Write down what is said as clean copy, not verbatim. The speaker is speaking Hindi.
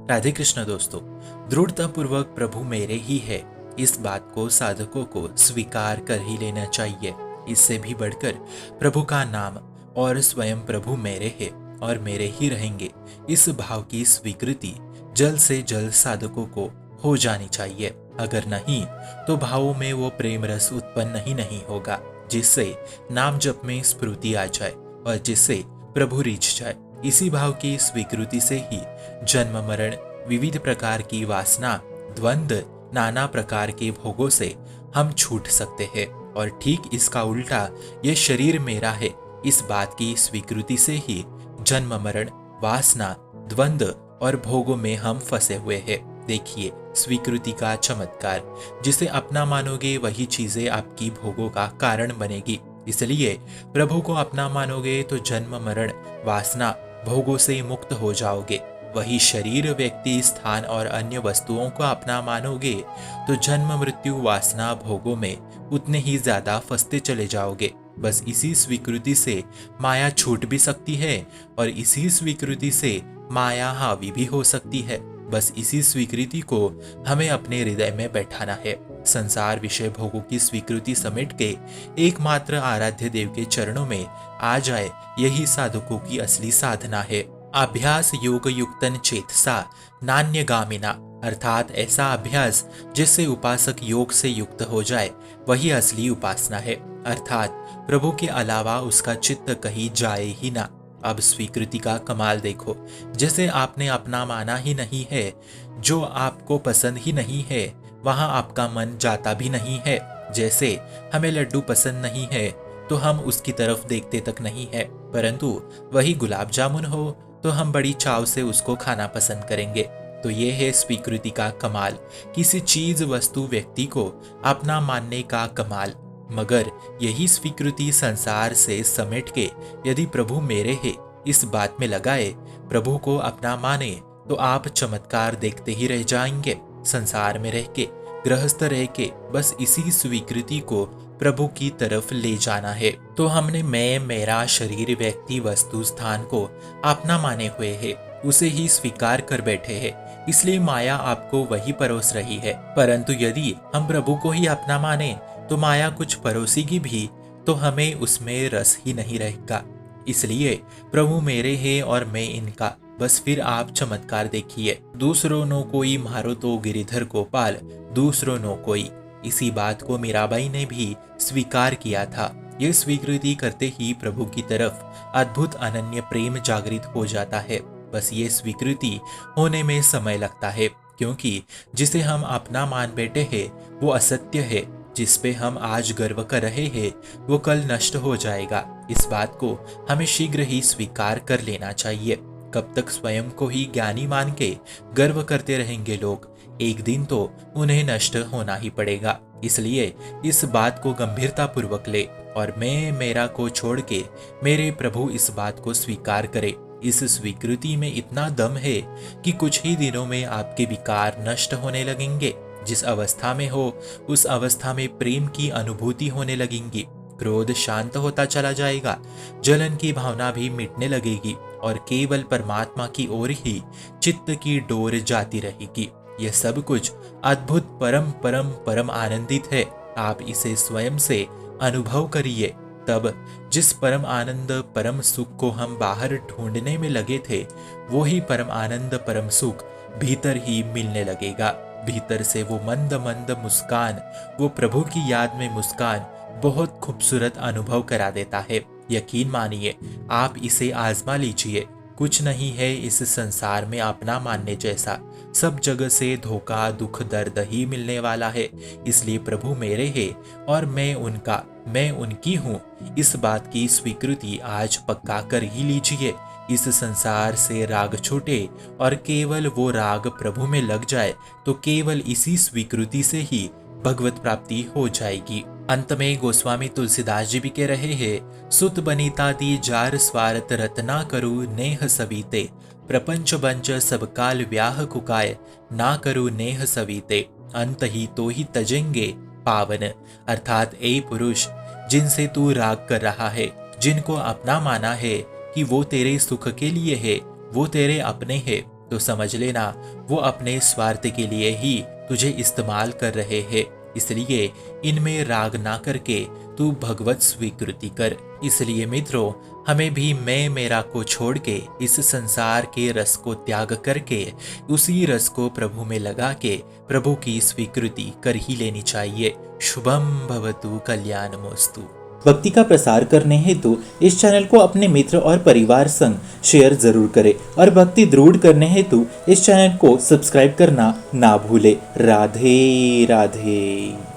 राधे कृष्ण दोस्तों। दृढ़तापूर्वक प्रभु मेरे ही है, इस बात को साधकों को स्वीकार कर ही लेना चाहिए। इससे भी बढ़कर प्रभु का नाम और स्वयं प्रभु मेरे है और मेरे ही रहेंगे, इस भाव की स्वीकृति जल्द से जल्द साधकों को हो जानी चाहिए। अगर नहीं तो भावों में वो प्रेम रस उत्पन्न ही नहीं होगा, जिससे नाम जप में स्फूर्ति आ जाए और जिससे प्रभु रीझ जाए। इसी भाव की स्वीकृति से ही जन्म मरण, विविध प्रकार की वासना, द्वंद्व, नाना प्रकार के भोगों से हम छूट सकते हैं। और ठीक इसका उल्टा, ये शरीर मेरा है, इस बात की स्वीकृति से ही जन्म मरण, वासना, द्वंद्व और भोगों में हम फंसे हुए हैं। देखिए स्वीकृति का चमत्कार, जिसे अपना मानोगे वही चीजें आपकी भोगों का कारण बनेगी। इसलिए प्रभु को अपना मानोगे तो जन्म मरण, वासना, भोगों से मुक्त हो जाओगे। वही शरीर, व्यक्ति, स्थान और अन्य वस्तुओं को अपना मानोगे तो जन्म मृत्यु, वासना, भोगों में उतने ही ज्यादा फंसते चले जाओगे। बस इसी स्वीकृति से माया छूट भी सकती है और इसी स्वीकृति से माया हावी भी हो सकती है। बस इसी स्वीकृति को हमें अपने हृदय में बैठाना है। संसार विषय भोगों की स्वीकृति समेट के एकमात्र आराध्य देव के चरणों में आ जाए, यही साधकों की असली साधना है। अभ्यास योग युक्तन चेतसा नान्यगामिना, अर्थात ऐसा अभ्यास जिससे उपासक योग से युक्त हो जाए, वही असली उपासना है। अर्थात प्रभु के अलावा उसका चित्त कहीं जाए ही ना। अब स्वीकृति का कमाल देखो, जैसे आपने अपना माना ही नहीं है, जो आपको पसंद ही नहीं है वहां आपका मन जाता भी नहीं है। जैसे हमें लड्डू पसंद नहीं है तो हम उसकी तरफ देखते तक नहीं है, परंतु वही गुलाब जामुन हो तो हम बड़ी चाव से उसको खाना पसंद करेंगे। तो ये है स्वीकृति का कमाल, किसी चीज, वस्तु, व्यक्ति को अपना मानने का कमाल। मगर यही स्वीकृति संसार से समेट के यदि प्रभु मेरे है इस बात में लगाए, प्रभु को अपना माने, तो आप चमत्कार देखते ही रह जाएंगे। संसार में रह के, गृहस्थ रह के बस इसी स्वीकृति को प्रभु की तरफ ले जाना है। तो हमने मैं, मेरा, शरीर, व्यक्ति, वस्तु, स्थान को अपना माने हुए है, उसे ही स्वीकार कर बैठे हैं। इसलिए माया आपको वही परोस रही है। परंतु यदि हम प्रभु को ही अपना माने तो माया कुछ परोसेगी भी तो हमें उसमें रस ही नहीं रहेगा। इसलिए प्रभु मेरे है और मैं इनका, बस फिर आप चमत्कार देखिए। दूसरों नो कोई मारो तो गिरिधर गोपाल, दूसरों नो कोई। इसी बात को मीराबाई ने भी स्वीकार किया था। ये स्वीकृति करते ही प्रभु की तरफ अद्भुत अनन्य प्रेम जागृत हो जाता है। बस ये स्वीकृति होने में समय लगता है, क्योंकि जिसे हम अपना मान बैठे हैं वो असत्य है। जिस पे हम आज गर्व कर रहे हैं वो कल नष्ट हो जाएगा। इस बात को हमें शीघ्र ही स्वीकार कर लेना चाहिए। कब तक स्वयं को ही ज्ञानी मान के गर्व करते रहेंगे लोग? एक दिन तो उन्हें नष्ट होना ही पड़ेगा। इसलिए इस बात को गंभीरता पूर्वक ले और मैं, मेरा को छोड़ के मेरे प्रभु इस बात को स्वीकार करे। इस स्वीकृति में इतना दम है कि कुछ ही दिनों में आपके विकार नष्ट होने लगेंगे। जिस अवस्था में हो उस अवस्था में प्रेम की अनुभूति होने लगेंगी। क्रोध शांत होता चला जाएगा, जलन की भावना भी मिटने लगेगी और केवल परमात्मा की ओर ही चित्त की डोर जाती रहेगी। यह सब कुछ अद्भुत, परम परम परम आनंदित है। आप इसे स्वयं से अनुभव करिए, तब जिस परम आनंद, परम सुख को हम बाहर ढूंढने में लगे थे, वो ही परम आनंद, परम सुख भीतर ही मिलने लगेगा। भीतर से वो मंद मंद मुस्कान, वो प्रभु की याद में मुस्कान बहुत खूबसूरत अनुभव करा देता है। यकीन मानिए, आप इसे आजमा लीजिए। कुछ नहीं है इस संसार में अपना मानने जैसा। सब जगह से धोखा, दुख, दर्द ही मिलने वाला है। इसलिए प्रभु मेरे है और मैं उनका, मैं उनकी हूँ, इस बात की स्वीकृति आज पक्का कर ही लीजिए। इस संसार से राग छूटे और केवल वो राग प्रभु में लग जाए तो केवल इसी स्वीकृति से ही भगवत प्राप्ति हो जाएगी। अंत में गोस्वामी तुलसीदास जी भी कह रहे हैं, सुत बनीता दी जार स्वार्थ रतना करू नेह सवीते, प्रपंच बंच सब काल व्याह कुकाय, ना करू नेह सवीते, अंत ही तो ही तजेंगे पावन। अर्थात ए पुरुष, जिनसे तू राग कर रहा है, जिनको अपना माना है कि वो तेरे सुख के लिए है, वो तेरे अपने हैं, तो समझ लेना वो अपने स्वार्थ के लिए ही तुझे इस्तेमाल कर रहे हैं। इसलिए इनमें राग ना करके तू भगवत स्वीकृति कर। इसलिए मित्रों, हमें भी मैं मेरा को छोड़ के इस संसार के रस को त्याग करके उसी रस को प्रभु में लगा के प्रभु की स्वीकृति कर ही लेनी चाहिए। शुभम भवतु कल्याणमस्तु। भक्ति का प्रसार करने हेतु इस चैनल को अपने मित्र और परिवार संग शेयर जरूर करें और भक्ति दृढ़ करने हेतु इस चैनल को सब्सक्राइब करना ना भूले। राधे राधे।